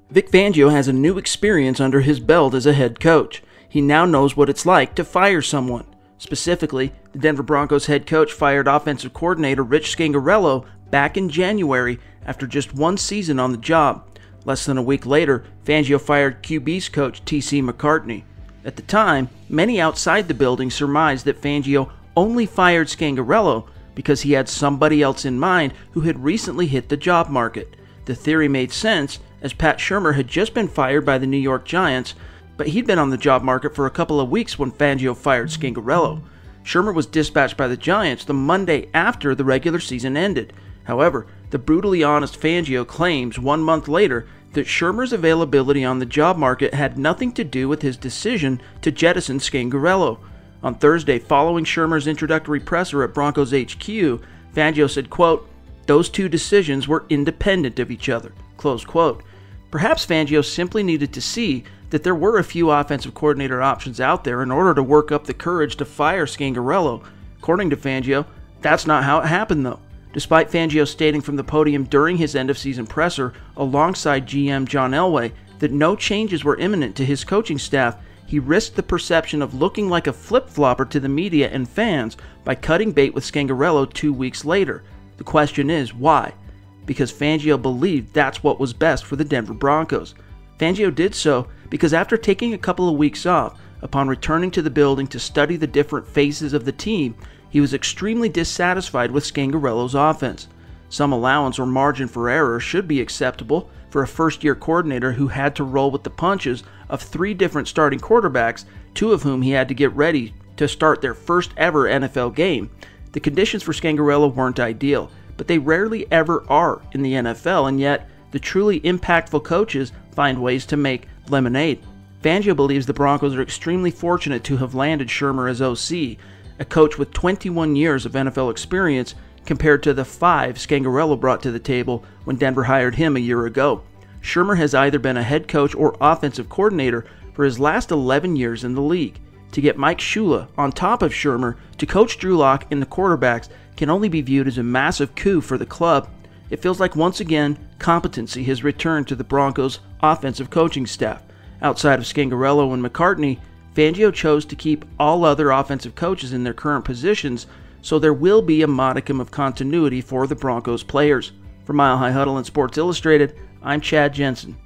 Vic Fangio has a new experience under his belt as a head coach. He now knows what it's like to fire someone. Specifically, the Denver Broncos head coach fired offensive coordinator Rich Scangarello back in January after just one season on the job. Less than a week later, Fangio fired QB's coach T.C. McCartney. At the time, many outside the building surmised that Fangio only fired Scangarello because he had somebody else in mind who had recently hit the job market. The theory made sense, as Pat Shurmur had just been fired by the New York Giants, but he'd been on the job market for a couple of weeks when Fangio fired Scangarello. Shurmur was dispatched by the Giants the Monday after the regular season ended. However, the brutally honest Fangio claims 1 month later that Shurmur's availability on the job market had nothing to do with his decision to jettison Scangarello. On Thursday, following Shurmur's introductory presser at Broncos HQ, Fangio said, quote, "Those two decisions were independent of each other," close quote. Perhaps Fangio simply needed to see that there were a few offensive coordinator options out there in order to work up the courage to fire Scangarello. According to Fangio, that's not how it happened though. Despite Fangio stating from the podium during his end-of-season presser alongside GM John Elway that no changes were imminent to his coaching staff, he risked the perception of looking like a flip-flopper to the media and fans by cutting bait with Scangarello 2 weeks later. The question is, why? Because Fangio believed that's what was best for the Denver Broncos. Fangio did so because after taking a couple of weeks off, upon returning to the building to study the different phases of the team, he was extremely dissatisfied with Scangarello's offense. Some allowance or margin for error should be acceptable for a first-year coordinator who had to roll with the punches of 3 different starting quarterbacks, 2 of whom he had to get ready to start their first ever NFL game. The conditions for Scangarello weren't ideal, but they rarely ever are in the NFL, and yet the truly impactful coaches find ways to make lemonade. Fangio believes the Broncos are extremely fortunate to have landed Shurmur as OC, a coach with 21 years of NFL experience compared to the 5 Scangarello brought to the table when Denver hired him a year ago. Shurmur has either been a head coach or offensive coordinator for his last 11 years in the league. To get Mike Shula on top of Shurmur to coach Drew Lock and the quarterbacks can only be viewed as a massive coup for the club. It feels like once again, competency has returned to the Broncos' offensive coaching staff. Outside of Scangarello and McCartney, Fangio chose to keep all other offensive coaches in their current positions, so there will be a modicum of continuity for the Broncos players. For Mile High Huddle and Sports Illustrated, I'm Chad Jensen.